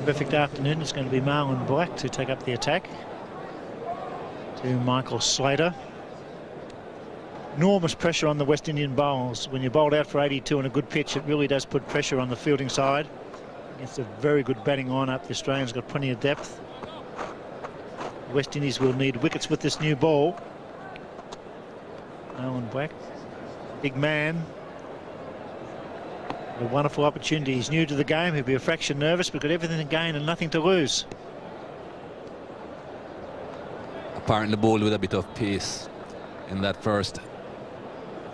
Perfect afternoon. It's going to be Marlon Black to take up the attack to Michael Slater. Enormous pressure on the West Indian bowls. When you're bowled out for 82 on a good pitch, it really does put pressure on the fielding side. It's a very good batting lineup. The Australians got plenty of depth. The West Indies will need wickets with this new ball. Marlon Black, big man. A wonderful opportunity. He's new to the game. He'll be a fraction nervous, but got everything to gain and nothing to lose. Apparently bowled with a bit of pace in that first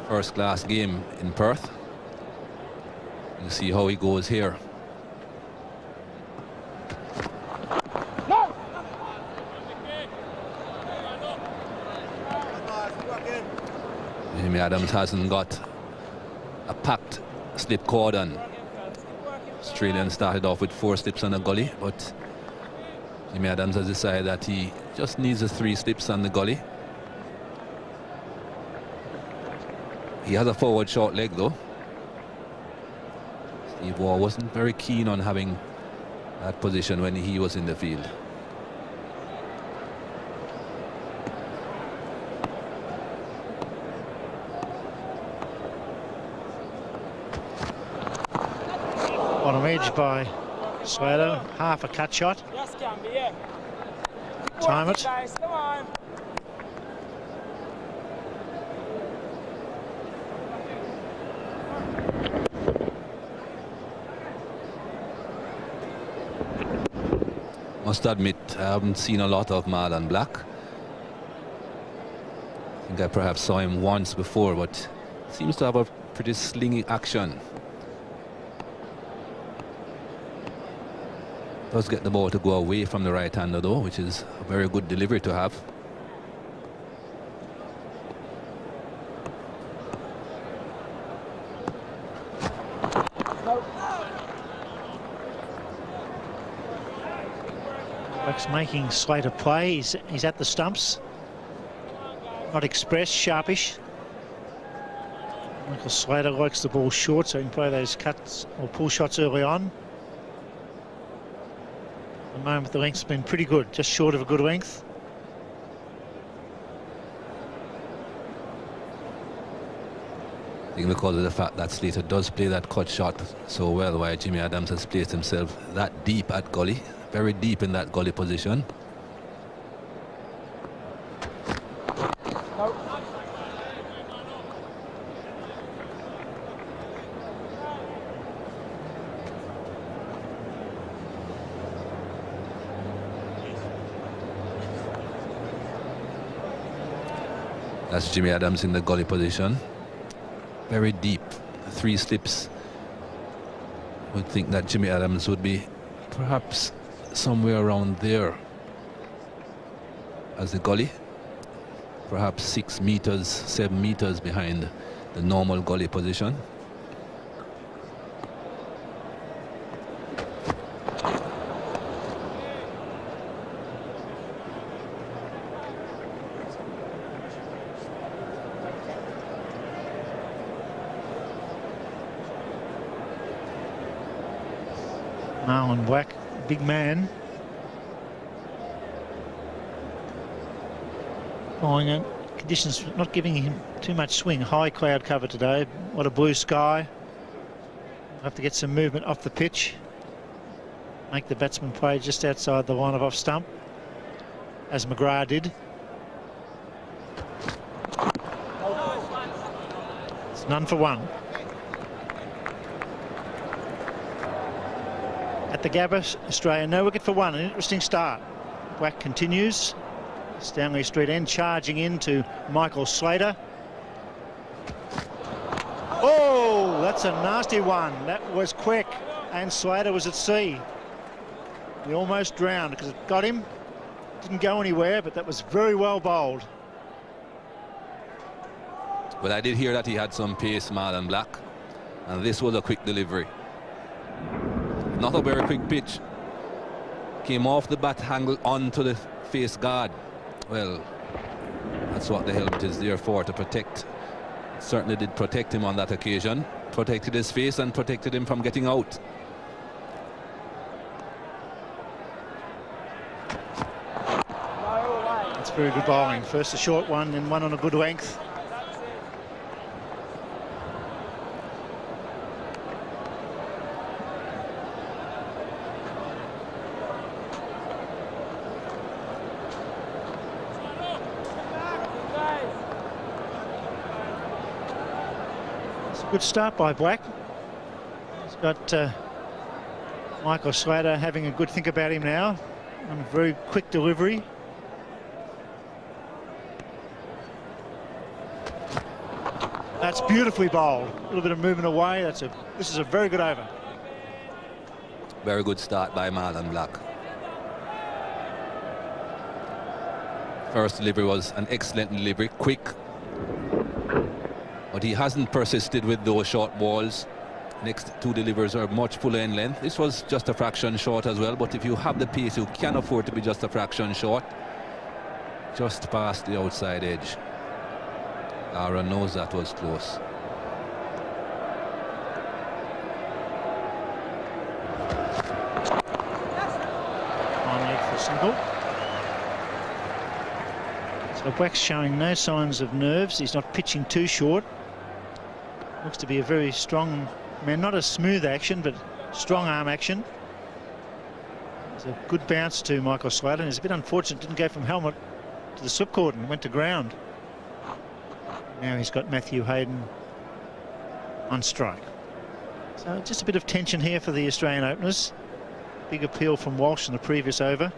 class game in Perth. You see how he goes here. Jimmy Adams hasn't got a packed slip cordon. Australian started off with 4 slips on the gully, but Jimmy Adams has decided that he just needs the 3 slips on the gully. He has a forward short leg though. Steve Waugh wasn't very keen on having that position when he was in the field. Bottom edge by Slater, half a cut shot. Time it. Must admit, I haven't seen a lot of Marlon Black. I think I perhaps saw him once before, but seems to have a pretty slingy action. Does get the ball to go away from the right-hander though, which is a very good delivery to have. Black's making Slater play. He's at the stumps. Not express, sharpish. Michael Slater likes the ball short, so he can play those cuts or pull shots early on. At the moment, the length's been pretty good, just short of a good length. I think because of the fact that Slater does play that cut shot so well, why Jimmy Adams has placed himself that deep at gully, very deep in that gully position. That's Jimmy Adams in the gully position. Very deep, 3 slips. Would think that Jimmy Adams would be perhaps somewhere around there as the gully. Perhaps 6 meters, 7 meters behind the normal gully position. Marlon Black, big man. Following it, conditions not giving him too much swing. High cloud cover today, a lot of blue sky. We'll have to get some movement off the pitch. Make the batsman play just outside the line of off stump, as McGrath did. It's none for one. At the Gabba, Australia no wicket for one. An interesting start. Black continues. Stanley Street end charging into Michael Slater. Oh, that's a nasty one. That was quick, and Slater was at sea. He almost drowned because it got him. Didn't go anywhere, but that was very well bowled. Well, I did hear that he had some pace, Marlon Black, and this was a quick delivery. Not a very quick pitch. Came off the bat angle onto the face guard. Well, that's what the helmet is there for, to protect. It certainly did protect him on that occasion. Protected his face and protected him from getting out. Very good bowling. First a short one, then one on a good length. It's a good start by Black. He's got Michael Slater having a good think about him now. On a very quick delivery. That's beautifully bowled. A little bit of movement away. This is a very good over. Very good start by Marlon Black. First delivery was an excellent delivery, quick. But he hasn't persisted with those short balls. Next two deliveries are much fuller in length. This was just a fraction short as well, but if you have the pace, you can afford to be just a fraction short. Just past the outside edge. Aaron knows that was close. On leg for single. So Black's showing no signs of nerves. He's not pitching too short. Looks to be a very strong man, not a smooth action, but strong arm action. It's a good bounce to Michael Slater. It's a bit unfortunate, didn't go from helmet to the slipcord and went to ground. Now he's got Matthew Hayden on strike. So just a bit of tension here for the Australian openers. Big appeal from Walsh in the previous over.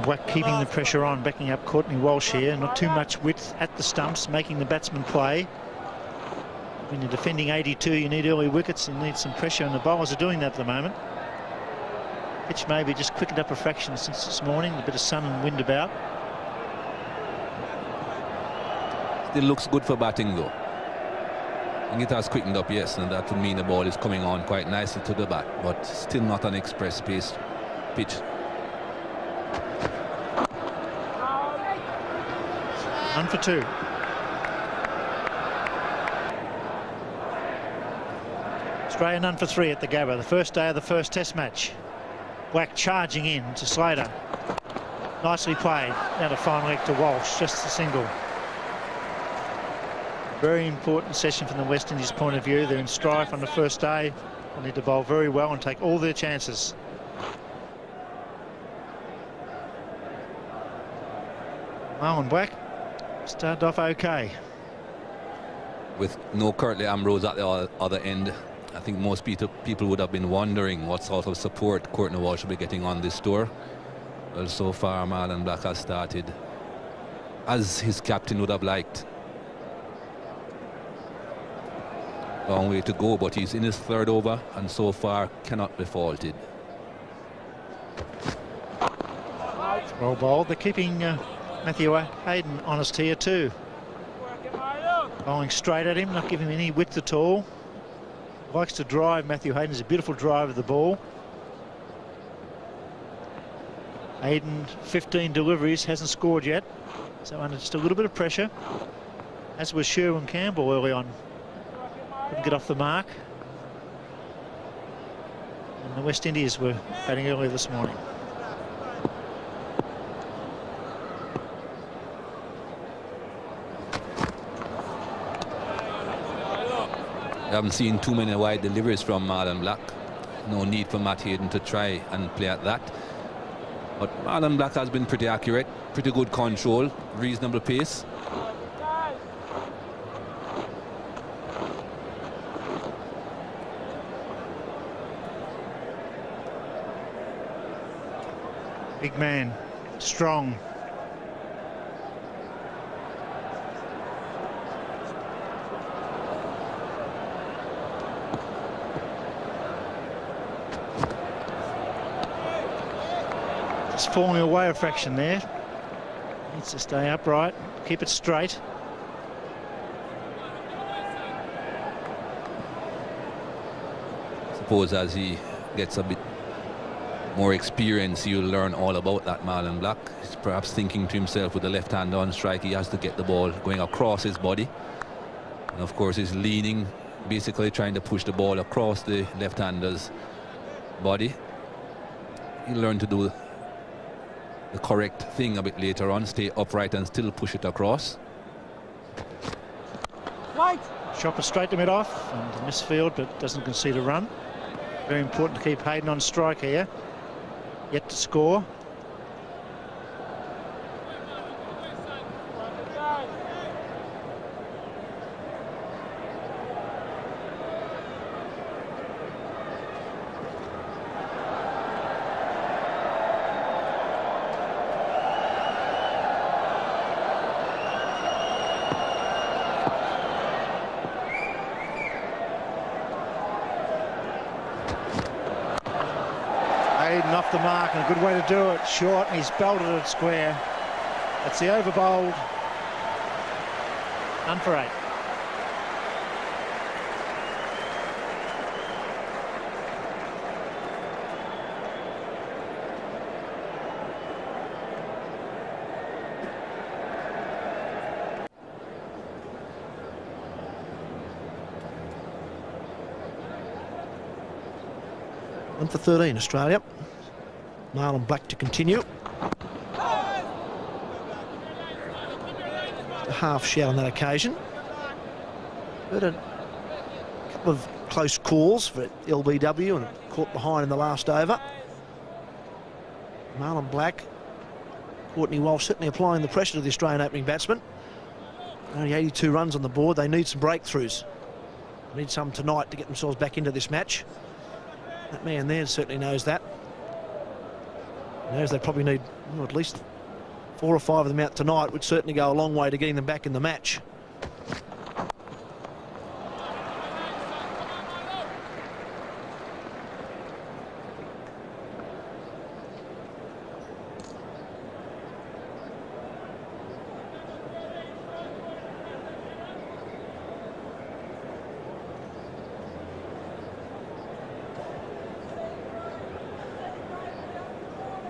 Black keeping the pressure on, backing up Courtney Walsh here. Not too much width at the stumps, making the batsman play. When you're defending 82, you need early wickets, you need some pressure, and the bowlers are doing that at the moment. Pitch maybe just quickened up a fraction since this morning, a bit of sun and wind about. Still looks good for batting though. And it has quickened up, yes, and that would mean the ball is coming on quite nicely to the bat, but still not an express pace pitch. One for two. Australia none for three at the Gabba, the first day of the first test match. Black charging in to Slater. Nicely played. Now the final leg to Walsh, just a single. Very important session from the West Indies point of view. They're in strife on the first day. They need to bowl very well and take all their chances. Marlon Black started off okay. With no Curtly Ambrose at the other end, I think most people would have been wondering what sort of support Courtney Walsh should be getting on this tour. Well, so far Marlon Black has started as his captain would have liked. Long way to go, but he's in his third over and so far cannot be faulted. Well bowled. They're keeping Matthew Hayden honest here too. Bowling straight at him, not giving him any width at all. Likes to drive. Matthew Hayden is a beautiful drive of the ball. Hayden, 15 deliveries, hasn't scored yet. So under just a little bit of pressure, as was Sherwin Campbell early on. Couldn't get off the mark. And the West Indies were batting earlier this morning. I haven't seen too many wide deliveries from Marlon Black. No need for Matt Hayden to try and play at that. But Marlon Black has been pretty accurate, pretty good control, reasonable pace. Big man, strong. falling away a fraction there. Needs to stay upright, keep it straight. I suppose as he gets a bit more experience, you'll learn all about that Marlon Black. He's perhaps thinking to himself, with the left hand on strike, he has to get the ball going across his body. And of course, he's leaning, basically trying to push the ball across the left-hander's body. He'll learn to do the correct thing a bit later on, stay upright and still push it across. Right. Chopper straight to mid-off, and misfield, but doesn't concede a run. Very important to keep Hayden on strike here. Yet to score. Hayden off the mark, and a good way to do it. Short, and he's belted it square. That's the over bowled. None for 8. One for 13, Australia. Marlon Black to continue. A half shout on that occasion. But a couple of close calls for LBW and caught behind in the last over. Marlon Black, Courtney Walsh certainly applying the pressure to the Australian opening batsman. Only 82 runs on the board. They need some breakthroughs. They need some tonight to get themselves back into this match. That man there certainly knows that. Knows they probably need at least 4 or 5 of them out tonight. Would certainly go a long way to getting them back in the match.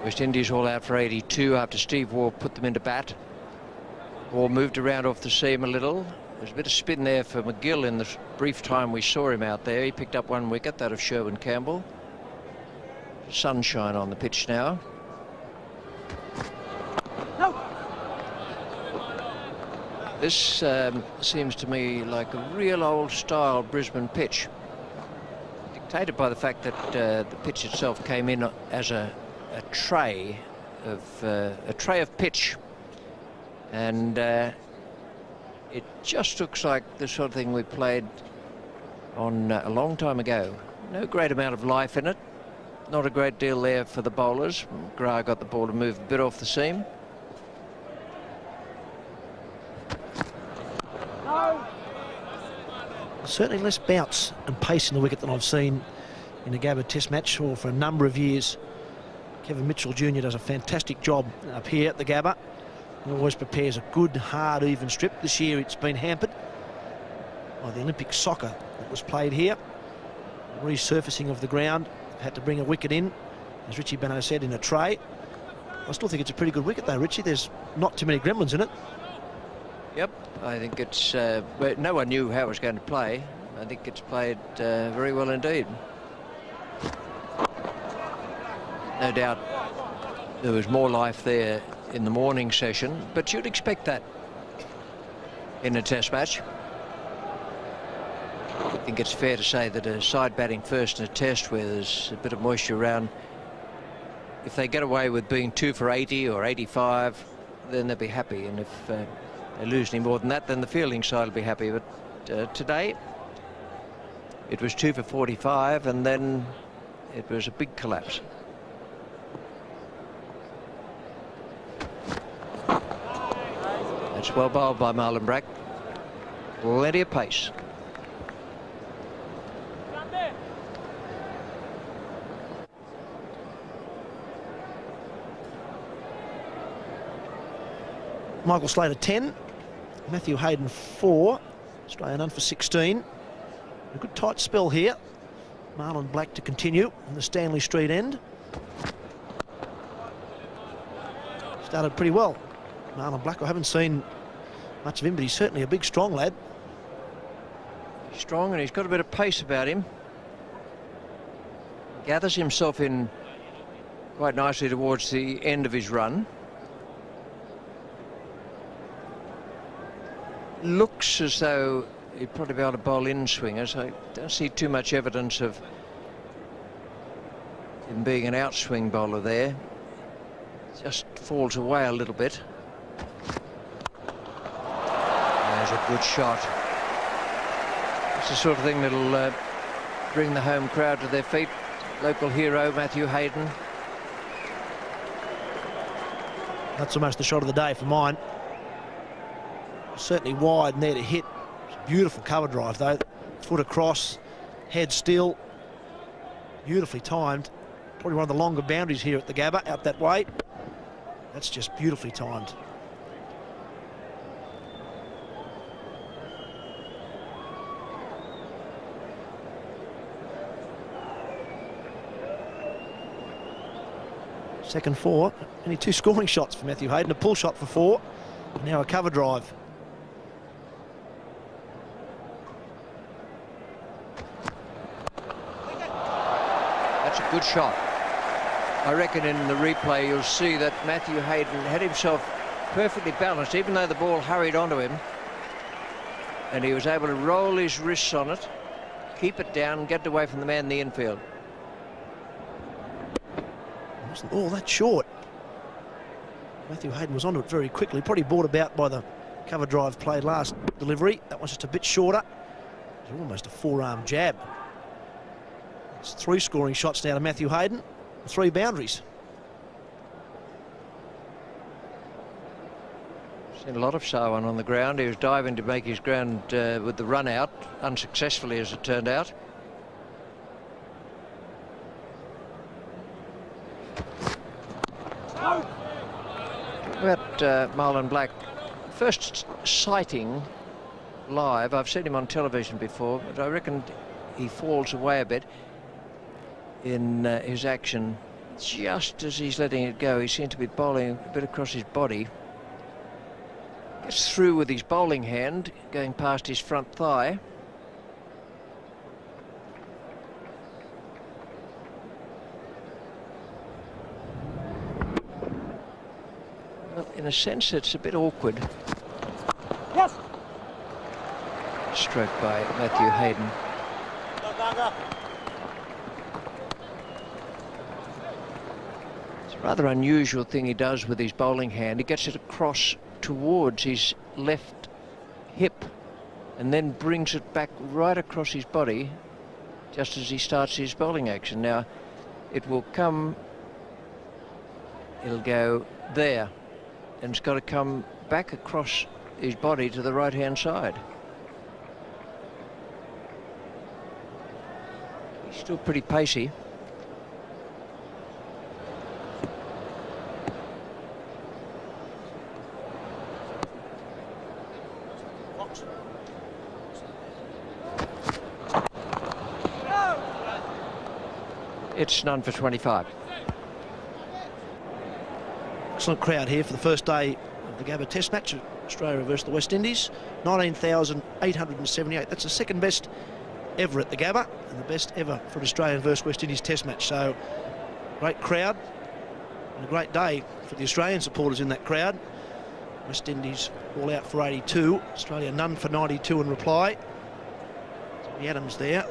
West Indies all out for 82 after Steve Waugh put them into bat. Waugh moved around off the seam a little. There's a bit of spin there for McGill in the brief time we saw him out there. He picked up 1 wicket, that of Sherwin Campbell. Sunshine on the pitch now. No. This seems to me like a real old style Brisbane pitch, dictated by the fact that the pitch itself came in as a tray of pitch, and it just looks like the sort of thing we played on a long time ago. No great amount of life in it, not a great deal there for the bowlers. McGrath got the ball to move a bit off the seam. Certainly less bounce and pace in the wicket than I've seen in a Gabba Test match or for a number of years. Kevin Mitchell Jr. does a fantastic job up here at the Gabba. He always prepares a good, hard, even strip. This year it's been hampered by the Olympic soccer that was played here. Resurfacing of the ground. Had to bring a wicket in, as Richie Beno said, in a tray. I still think it's a pretty good wicket though, Richie. There's not too many gremlins in it. Yep, I think it's... but no one knew how it was going to play. I think it's played very well indeed. No doubt there was more life there in the morning session, but you'd expect that in a test match. I think it's fair to say that a side batting first in a test where there's a bit of moisture around, if they get away with being 2 for 80 or 85, then they'll be happy, and if they lose any more than that, then the fielding side will be happy. But today it was 2 for 45, and then it was a big collapse. That's well bowled by Marlon Black. Plenty of pace. Michael Slater 10, Matthew Hayden 4, Australia none for 16. A good tight spell here. Marlon Black to continue in the Stanley Street end. Started pretty well. Marlon Black, I haven't seen much of him, but he's certainly a big, strong lad. Strong, and he's got a bit of pace about him. Gathers himself in quite nicely towards the end of his run. Looks as though he'd probably be able to bowl in swingers. I don't see too much evidence of him being an outswing bowler there. Just falls away a little bit. There's a good shot. It's the sort of thing that'll bring the home crowd to their feet. Local hero Matthew Hayden. That's almost the shot of the day for mine. Certainly wide and there to hit. Beautiful cover drive though. Foot across, head still. Beautifully timed. Probably one of the longer boundaries here at the Gabba, out that way. That's just beautifully timed. Second 4, only 2 scoring shots for Matthew Hayden, a pull shot for 4, now a cover drive. That's a good shot. I reckon in the replay you'll see that Matthew Hayden had himself perfectly balanced, even though the ball hurried onto him, and he was able to roll his wrists on it, keep it down, get away from the man in the infield. Wasn't all that short. Matthew Hayden was onto it very quickly, probably brought about by the cover drive played last delivery. That was just a bit shorter. It was almost a forearm jab. It's 3 scoring shots now to Matthew Hayden, 3 boundaries. Seen a lot of Sarwan on the ground. He was diving to make his ground with the run out, unsuccessfully as it turned out. About Marlon Black, first sighting live, I've seen him on television before, but I reckon he falls away a bit in his action. Just as he's letting it go, he seems to be bowling a bit across his body. Gets through with his bowling hand, going past his front thigh. Well, in a sense, it's a bit awkward. Yes. Stroke by Matthew Hayden. It's a rather unusual thing he does with his bowling hand. He gets it across towards his left hip and then brings it back right across his body just as he starts his bowling action. Now, it will come, it'll go there, and it's got to come back across his body to the right-hand side. He's still pretty pacey. It's none for 25. Excellent crowd here for the first day of the Gabba Test match. Australia versus the West Indies. 19,878. That's the second best ever at the Gabba and the best ever for an Australian versus West Indies Test match. So great crowd and a great day for the Australian supporters in that crowd. West Indies all out for 82. Australia none for 92 in reply. Tommy Adams there,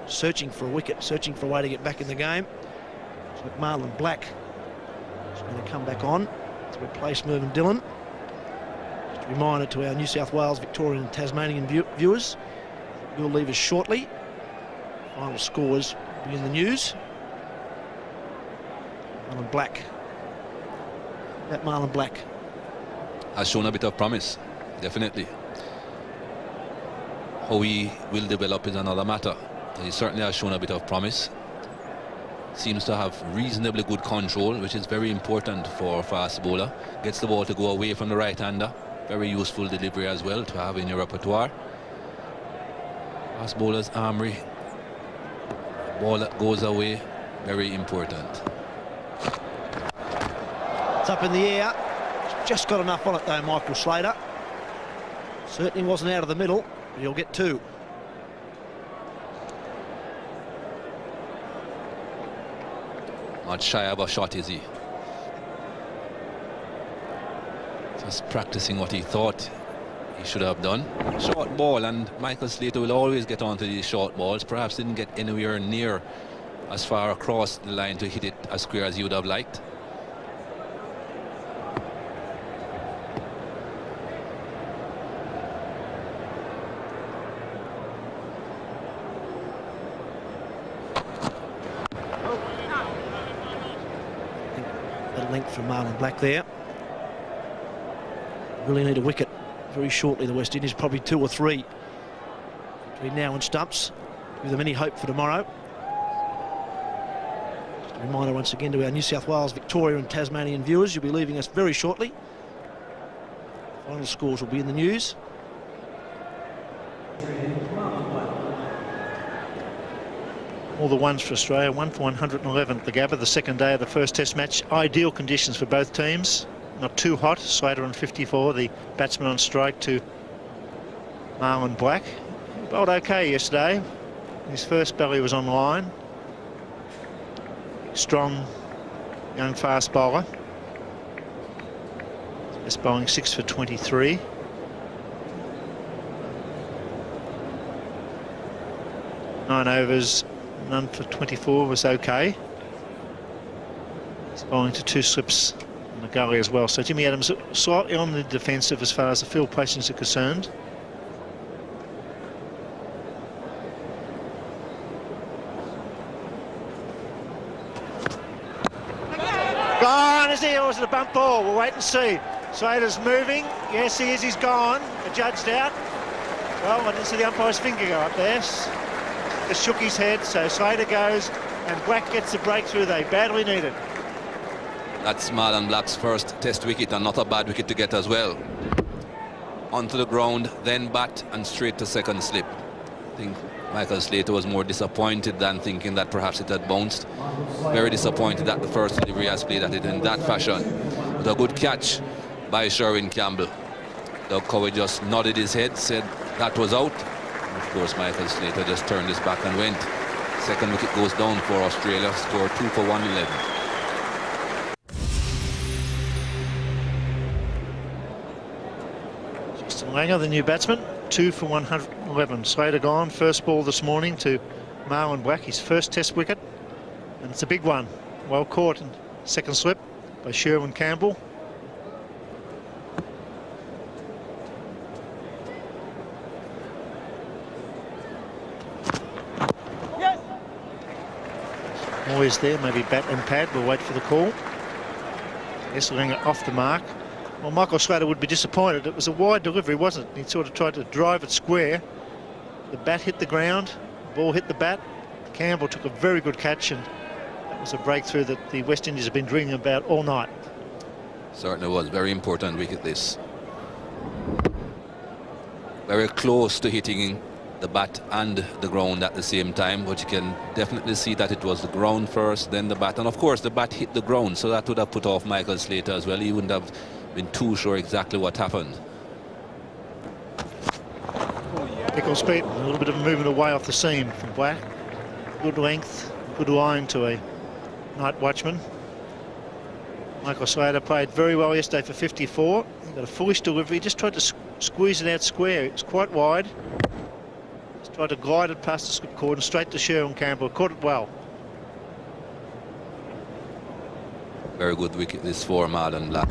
searching for a wicket, searching for a way to get back in the game. Looks like Marlon Black is going to come back on to replace Mervyn Dillon. Just a reminder to our New South Wales, Victorian and Tasmanian viewers, we'll leave us shortly. Final scores will be in the news. Marlon Black. That Marlon Black has shown a bit of promise, definitely. How he will develop is another matter. He certainly has shown a bit of promise. seems to have reasonably good control, which is very important for a fast bowler. Gets the ball to go away from the right-hander. Very useful delivery as well to have in your repertoire. Fast bowler's armory. Ball that goes away, very important. It's up in the air. Just got enough on it though, Michael Slater. Certainly wasn't out of the middle, but he'll get 2. Not shy of a shot, is he? Just practicing what he thought he should have done. Short ball, and Michael Slater will always get onto these short balls. Perhaps didn't get anywhere near as far across the line to hit it as square as he would have liked. Length from Marlon Black there. Really need a wicket very shortly, the West Indies, probably 2 or 3 between now and stumps. Give them any hope for tomorrow. Just a reminder once again to our New South Wales, Victoria and Tasmanian viewers, you'll be leaving us very shortly. Final scores will be in the news. All the ones for Australia, 1 for 111 at the Gabba, the second day of the first test match. Ideal conditions for both teams. Not too hot. Slater on 54, the batsman on strike to Marlon Black. He bowled okay yesterday. His first belly was on line. Strong, young fast bowler. Just bowling 6 for 23. Nine overs. None for 24 was okay. He's bowling to 2 slips in the gully as well. So Jimmy Adams slightly on the defensive as far as the field placings are concerned. Gone, is he, or was it a bump ball? We'll wait and see. Slater's moving. Yes, he is. He's gone. Adjudged out. Well, I didn't see the umpire's finger go up there. Just shook his head, so Slater goes and Black gets the breakthrough they badly needed. That's Marlon Black's first test wicket, and not a bad wicket to get as well. Onto the ground, then bat and straight to second slip. I think Michael Slater was more disappointed than thinking that perhaps it had bounced. Very disappointed that the first delivery has played at it in that fashion. But a good catch by Sherwin Campbell. Doug Cowey just nodded his head, said that was out. Of course, Michael Slater just turned his back and went. Second wicket goes down for Australia, score 2 for 111. Justin Langer, the new batsman, 2 for 111. Slater gone, first ball this morning to Marlon Black, his first test wicket. And it's a big one. Well caught in second slip by Sherwin Campbell. Always there, maybe bat and pad. We'll wait for the call. Langer off the mark. Well, Michael Slater would be disappointed. It was a wide delivery, wasn't it? He sort of tried to drive it square. The bat hit the ground, the ball hit the bat. Campbell took a very good catch, and that was a breakthrough that the West Indies have been dreaming about all night. Certainly was. Very important wicket this. Very close to hitting the bat and the ground at the same time, but you can definitely see that it was the ground first, then the bat, and of course the bat hit the ground, so that would have put off Michael Slater as well. He wouldn't have been too sure exactly what happened. Pickle speed, a little bit of movement away off the seam from Black. Good length, good line to a night watchman. Michael Slater played very well yesterday for 54. He got a foolish delivery, just tried to squeeze it out square. It was quite wide. Tried to glide it past the slip cord and straight to Sherwin Campbell. Caught it well. Very good wicket this for Marlon Black.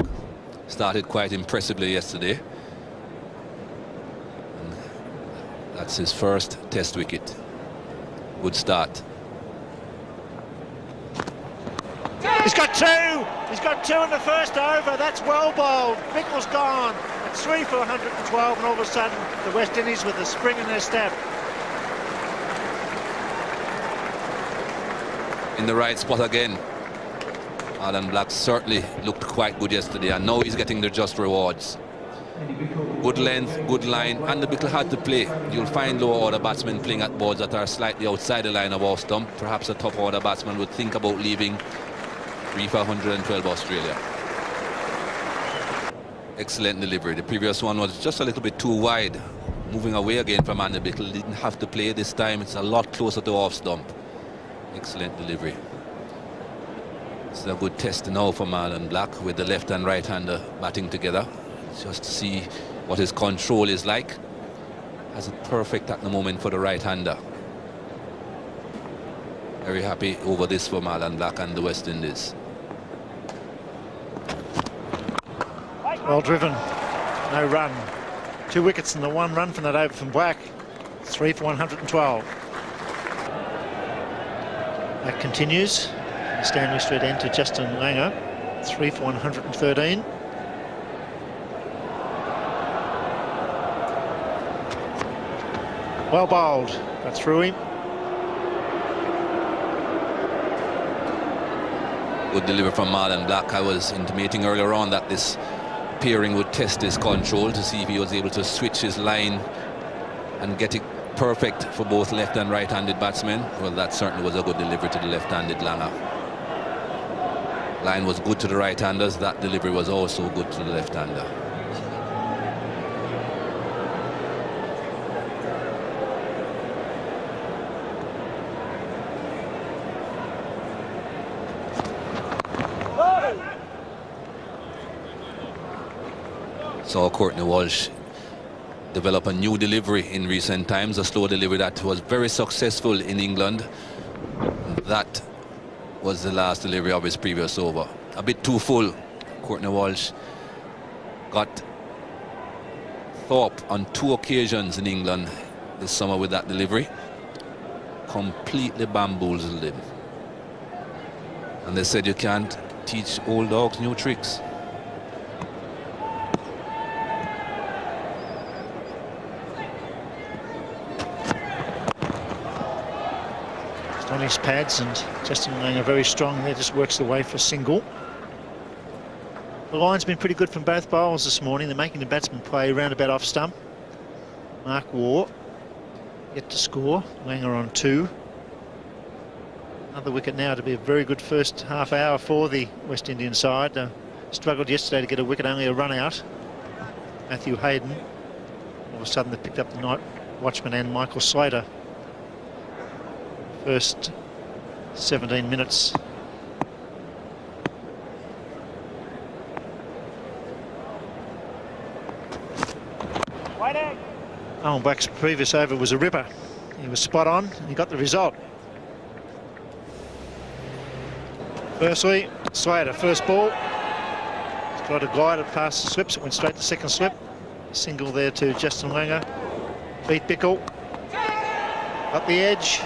Started quite impressively yesterday. And that's his first test wicket. Good start. He's got 2! He's got 2 in the first over. That's well bowled. Bickle's gone. It's 3 for 112, and all of a sudden the West Indies with a spring in their step. in the right spot again. Marlon Black certainly looked quite good yesterday, and now he's getting the just rewards. Good length, good line, and the Bickle had to play. You'll find lower order batsmen playing at balls that are slightly outside the line of off stump. Perhaps a top order batsman would think about leaving 3 for 112 Australia. Excellent delivery. The previous one was just a little bit too wide. Moving away again from Andy Bickle. Didn't have to play this time. It's a lot closer to off stump. Excellent delivery. It's a good test now for Marlon Black with the left and right hander batting together. Just to see what his control is like. Has it perfect at the moment for the right hander. Very happy over this for Marlon Black and the West Indies. Well driven, no run. 2 wickets and the 1 run from that over from Black. 3 for 112. That continues. Stanley Street end to Justin Langer. 3 for 113. Well bowled, got through him. Good delivery from Marlon Black. I was intimating earlier on that this pairing would test his control to see if he was able to switch his line and get it perfect for both left and right-handed batsmen. Well, that certainly was a good delivery to the left-handed Langer. Line was good to the right-handers. That delivery was also good to the left-hander. Saw Courtney Walsh develop a new delivery in recent times, a slow delivery that was very successful in England. That was the last delivery of his previous over. A bit too full. Courtney Walsh got Thorpe on 2 occasions in England this summer with that delivery. Completely bamboozled him. And they said you can't teach old dogs new tricks. On his pads, and Justin Langer very strong there, just works the way for a single. The line's been pretty good from both bowlers this morning. They're making the batsman play round about off stump. Mark Waugh yet to score. Langer on 2. Another wicket now to be a very good first half hour for the West Indian side. Struggled yesterday to get a wicket, only a run out. Matthew Hayden. All of a sudden they picked up the night watchman and Michael Slater. First 17 minutes. Alan Black's previous over was a ripper. He was spot on and he got the result. Firstly, Slater, first ball. He's tried to glide it past the slips. It went straight to second slip. Single there to Justin Langer. Beat Bickle. Got the edge.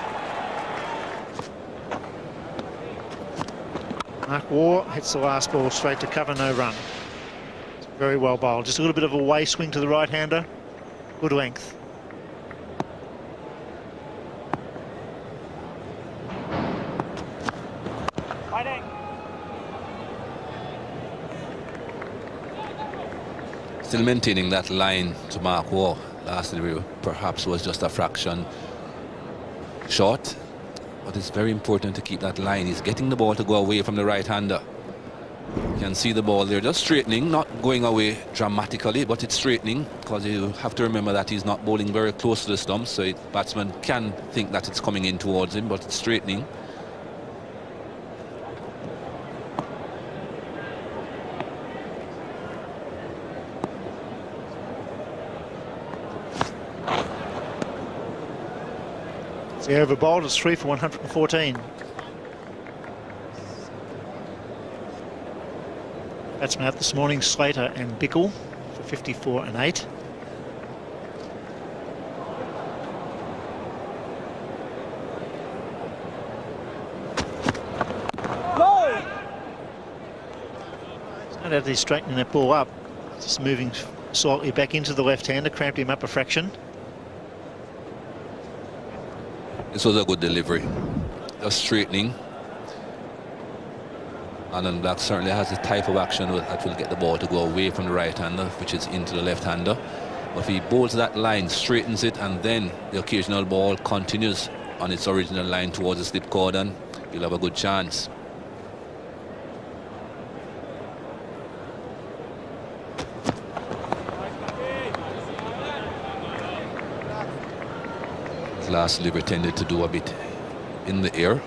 Mark Waugh hits the last ball straight to cover, no run. It's very well bowled. Just a little bit of a way swing to the right-hander. Good length. Still maintaining that line to Mark Waugh. Last delivery perhaps was just a fraction short. But it's very important to keep that line. He's getting the ball to go away from the right-hander. You can see the ball there just straightening, not going away dramatically, but it's straightening, because you have to remember that he's not bowling very close to the stump, so batsman can think that it's coming in towards him, but it's straightening. The over bowled is 3 for 114. Batsman out this morning, Slater and Bickle for 54 and 8. It's not out he's straightening that ball up, just moving slightly back into the left-hander, cramped him up a fraction. This was a good delivery. Just straightening. Marlon Black certainly has the type of action that will get the ball to go away from the right-hander, which is into the left-hander. But if he bowls that line, straightens it, and then the occasional ball continues on its original line towards the slip cordon, you'll have a good chance. His last delivery tended to do a bit in the air.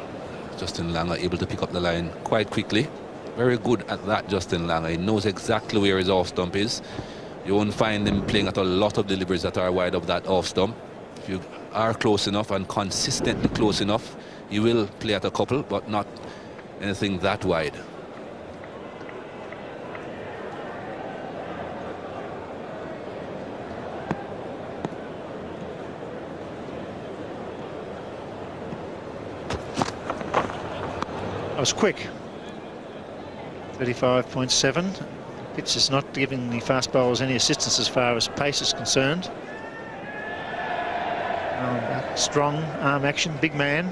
Justin Langer able to pick up the line quite quickly. Very good at that, Justin Langer. He knows exactly where his off stump is. You won't find him playing at a lot of deliveries that are wide of that off stump. If you are close enough and consistently close enough, you will play at a couple, but not anything that wide. That was quick. 35.7. Pitch is not giving the fast bowlers any assistance as far as pace is concerned. Strong arm action, big man.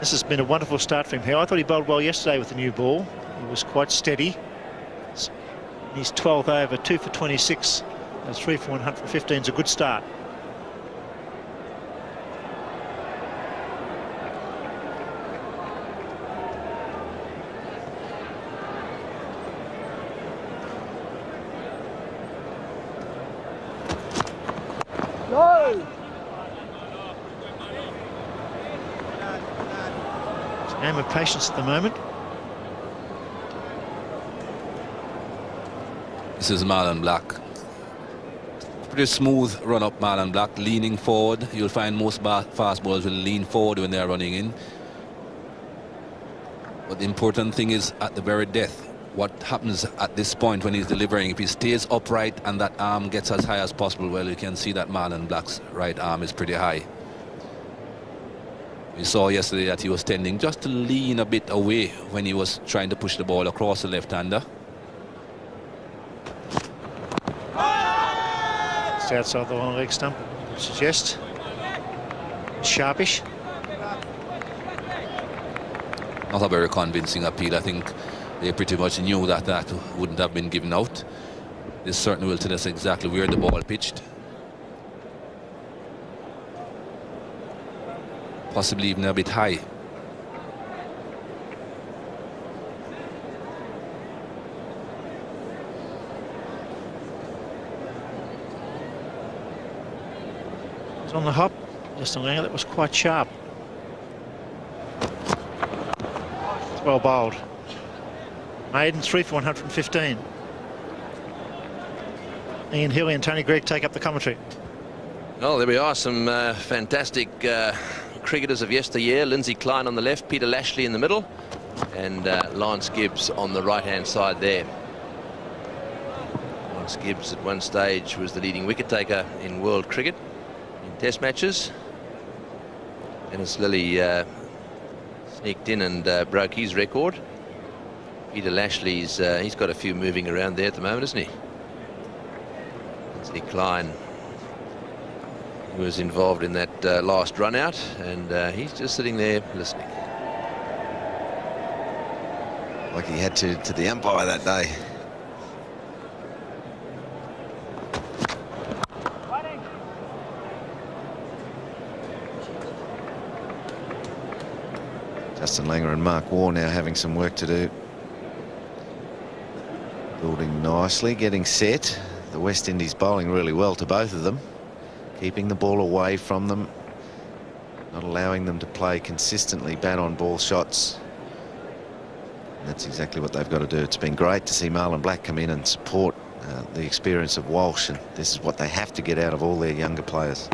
This has been a wonderful start for him here. I thought he bowled well yesterday with the new ball. He was quite steady. He's 12th over, 2 for 26. 3 for 115 is a good start. No! It's a game of patience at the moment. This is Marlon Black. Pretty smooth run up Marlon Black, leaning forward. You'll find most fast bowlers will lean forward when they're running in. But the important thing is at the very death, what happens at this point when he's delivering. If he stays upright and that arm gets as high as possible, well, you can see that Marlon Black's right arm is pretty high. We saw yesterday that he was tending just to lean a bit away when he was trying to push the ball across the left-hander. Just outside the long leg stump, suggest. Sharpish. Not a very convincing appeal. I think they pretty much knew that that wouldn't have been given out. This certainly will tell us exactly where the ball pitched. Possibly even a bit high. He's on the hop. Just an angle that was quite sharp. It's well bowled. Maiden 3 for 115. Ian Healy and Tony Gregg take up the commentary. Well, there we are, some fantastic cricketers of yesteryear. Lindsay Klein on the left, Peter Lashley in the middle, and Lance Gibbs on the right-hand side there. Lance Gibbs at one stage was the leading wicket-taker in world cricket in test matches. Dennis Lilly sneaked in and broke his record. Peter Lashley's he's got a few moving around there at the moment, isn't he? Lindsay Klein was involved in that last run out, and he's just sitting there listening. Like he had to the umpire that day. Justin Langer and Mark Waugh now having some work to do. Building nicely, getting set. The West Indies bowling really well to both of them. Keeping the ball away from them. Not allowing them to play consistently bat-on-ball shots. And that's exactly what they've got to do. It's been great to see Marlon Black come in and support the experience of Walsh. And this is what they have to get out of all their younger players.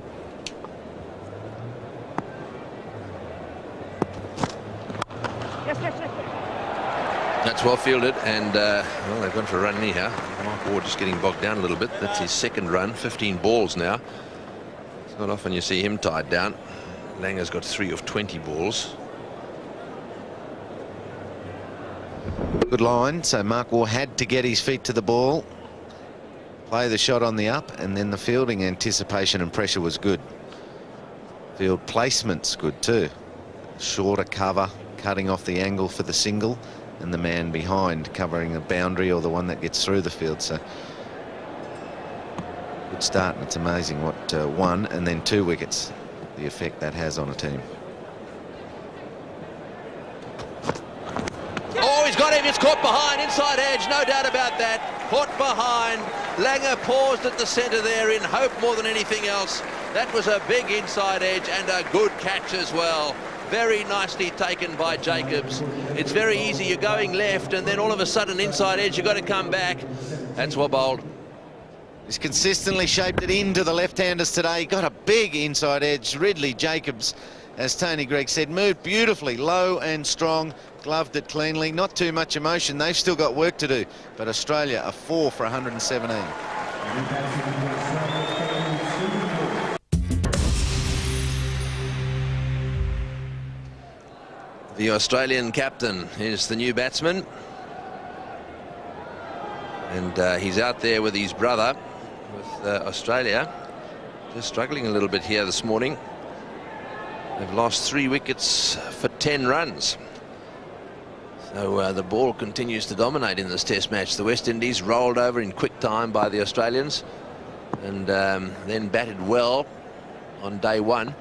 That's well fielded, and well, they've gone for a run anyhow. Mark Waugh just getting bogged down a little bit. That's his second run, 15 balls now. It's not often you see him tied down. Langer's got 3 of 20 balls. Good line, so Mark Waugh had to get his feet to the ball, play the shot on the up, and then the fielding anticipation and pressure was good. Field placement's good too. Shorter cover, cutting off the angle for the single, and the man behind covering the boundary or the one that gets through the field. So good start, and it's amazing what 1 and then 2 wickets, the effect that has on a team. Oh, he's got him. It's caught behind, inside edge, no doubt about that. Caught behind. Langer paused at the centre there in hope more than anything else. That was a big inside edge and a good catch as well. Very nicely taken by Jacobs. It's very easy. You're going left and then all of a sudden inside edge, you've got to come back. That's well bowled. He's consistently shaped it into the left-handers today. Got a big inside edge. Ridley Jacobs, as Tony Greig said, moved beautifully, low and strong, gloved it cleanly. Not too much emotion. They've still got work to do. But Australia are 4 for 117. The Australian captain is the new batsman. And he's out there with his brother, with Australia. Just struggling a little bit here this morning. They've lost 3 wickets for 10 runs. So the ball continues to dominate in this test match. The West Indies rolled over in quick time by the Australians and then batted well on day 1.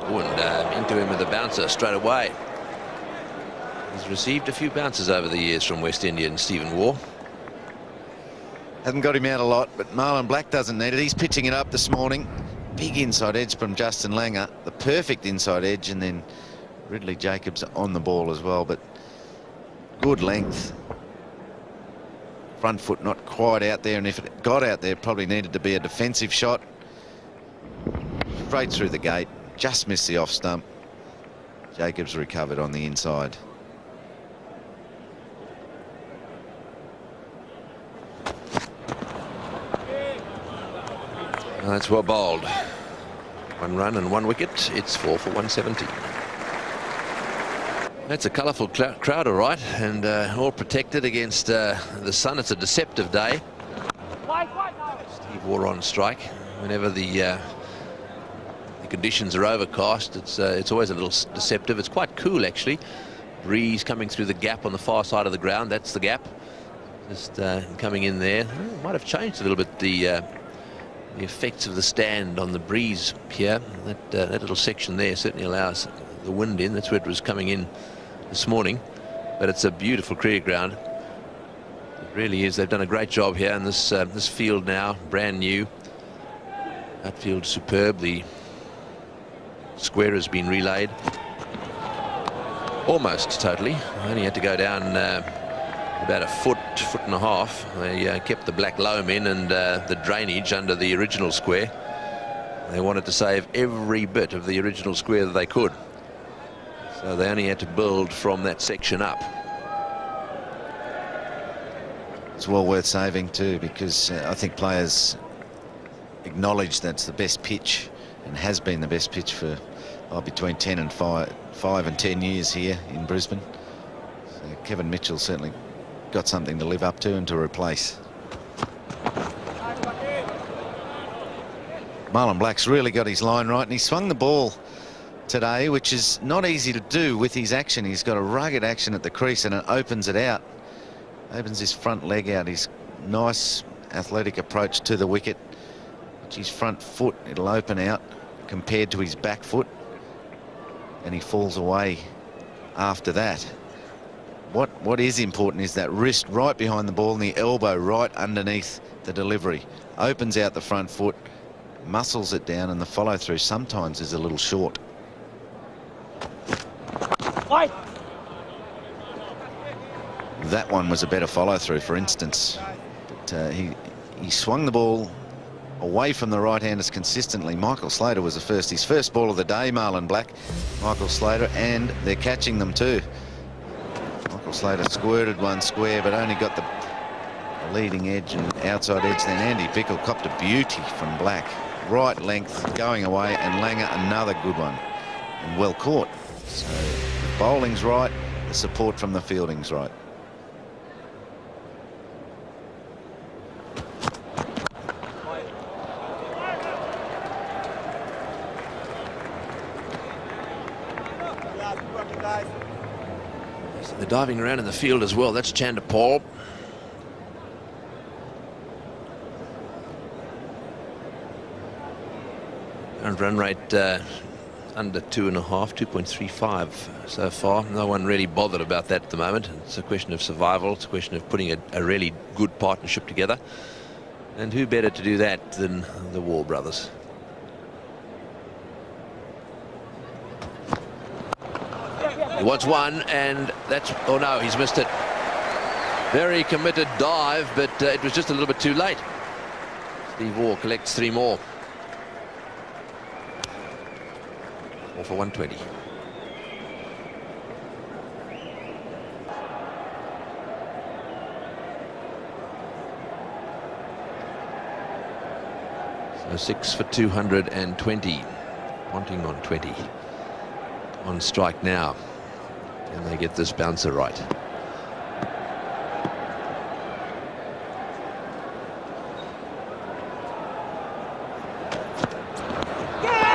And into him with a bouncer straight away. He's received a few bounces over the years from West Indian Stephen Waugh. Hasn't got him out a lot, but Marlon Black doesn't need it. He's pitching it up this morning. Big inside edge from Justin Langer. The perfect inside edge, and then Ridley Jacobs on the ball as well, but good length. Front foot not quite out there, and if it got out there, it probably needed to be a defensive shot. Straight through the gate. Just missed the off stump. Jacobs recovered on the inside. Well, that's well bowled. 1 run and 1 wicket. It's 4 for 170. That's a colourful crowd, all right, and all protected against the sun. It's a deceptive day. Steve Waugh on strike. Whenever the conditions are overcast, it's always a little deceptive. It's quite cool, actually. Breeze coming through the gap on the far side of the ground. That's the gap. Just coming in there. Might have changed a little bit the effects of the stand on the breeze here. That little section there certainly allows the wind in. That's where it was coming in this morning. But it's a beautiful cricket ground. It really is. They've done a great job here, and this field now, brand new. That field superb. The square has been relayed almost totally. Only had to go down about a foot and a half. They kept the black loam in and the drainage under the original square. They wanted to save every bit of the original square that they could, so they only had to build from that section up. It's well worth saving too, because I think players acknowledge that's the best pitch and has been the best pitch for between 5 and 10 years here in Brisbane. So Kevin Mitchell certainly got something to live up to and to replace. Marlon Black's really got his line right, and he swung the ball today, which is not easy to do with his action. He's got a rugged action at the crease, and it opens it out. Opens his front leg out. His nice athletic approach to the wicket. His front foot, it'll open out compared to his back foot, and he falls away after that. What is important is that wrist right behind the ball and the elbow right underneath the delivery. Opens out the front foot, muscles it down, and the follow through sometimes is a little short. That one was a better follow through, for instance, but he swung the ball away from the right-handers consistently. Michael Slater was his first ball of the day, Marlon Black. Michael Slater, and they're catching them too. Michael Slater squirted one square, but only got the leading edge and outside edge. Then Andy Bickle copped a beauty from Black. Right length going away, and Langer another good one. And well caught. So the bowling's right, the support from the fielding's right. So they're diving around in the field as well. That's Chander Paul. And run rate under 2.35 so far. No one really bothered about that at the moment. It's a question of survival. It's a question of putting a really good partnership together. And who better to do that than the War brothers? He wants one, and that's... Oh no, he's missed it. Very committed dive, but it was just a little bit too late. Steve Waugh collects 3 more. All for 120. So 6 for 220. Wanting on 20. On strike now. Can they get this bouncer right?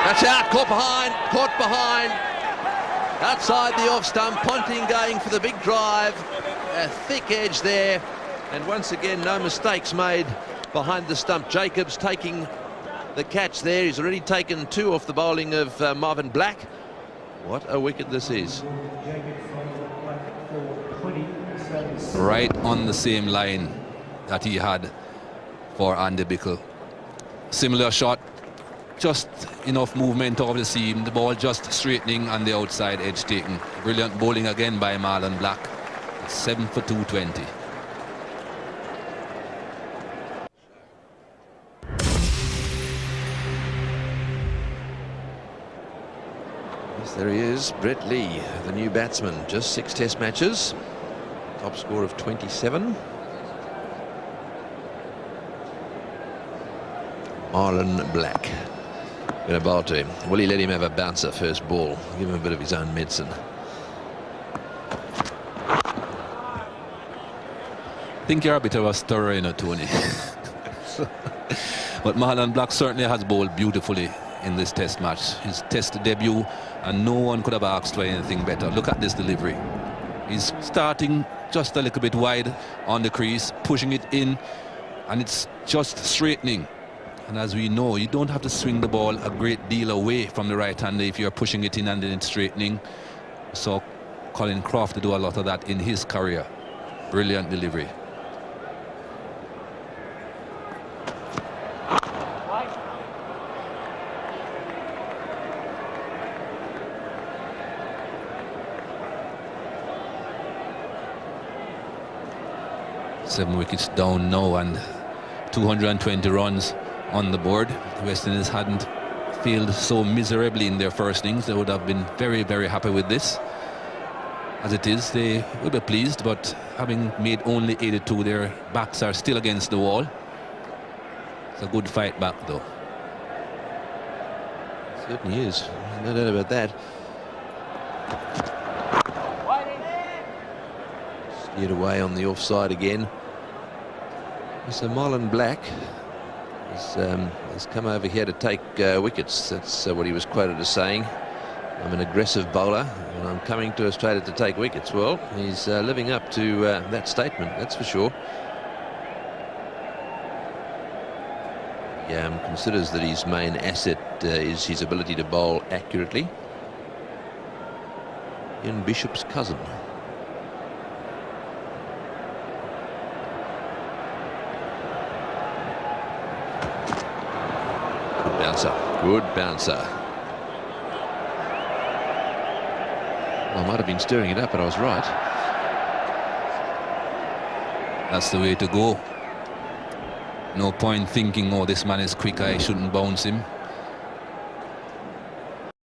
That's out, caught behind. Outside the off stump, Ponting going for the big drive. A thick edge there. And once again, no mistakes made behind the stump. Jacobs taking the catch there. He's already taken 2 off the bowling of Marvin Black. What a wicket this is. Right on the same line that he had for Andy Bickle. Similar shot. Just enough movement over the seam, the ball just straightening on the outside edge taken. Brilliant bowling again by Marlon Black. 7 for 220. Yes, there he is, Brett Lee, the new batsman. Just 6 test matches. Top score of 27. Marlon Black. Going to bowl to him. Will he let him have a bouncer first ball? Give him a bit of his own medicine. I think you're a bit of a stirrer, you know, Tony. But Marlon Black certainly has bowled beautifully in this test match. His test debut, and no one could have asked for anything better. Look at this delivery. He's starting just a little bit wide on the crease, pushing it in, and it's just straightening. And as we know, you don't have to swing the ball a great deal away from the right-hander if you're pushing it in and then it's straightening. So Colin Croft do a lot of that in his career. Brilliant delivery. Seven wickets down now and 220 runs on the board. The West Indies hadn't failed so miserably in their first innings. They would have been very, very happy with this. As it is, they will be pleased, but having made only 82, their backs are still against the wall. It's a good fight back, though. Certainly is. No doubt about that. Steered away on the offside again. So Marlon Black has come over here to take wickets. That's what he was quoted as saying. I'm an aggressive bowler and I'm coming to Australia to take wickets. Well, he's living up to that statement, that's for sure. He considers that his main asset is his ability to bowl accurately. Ian Bishop's cousin. Good bouncer. Well, I might have been stirring it up, but I was right. That's the way to go. No point thinking, oh, this man is quick, I shouldn't bounce him.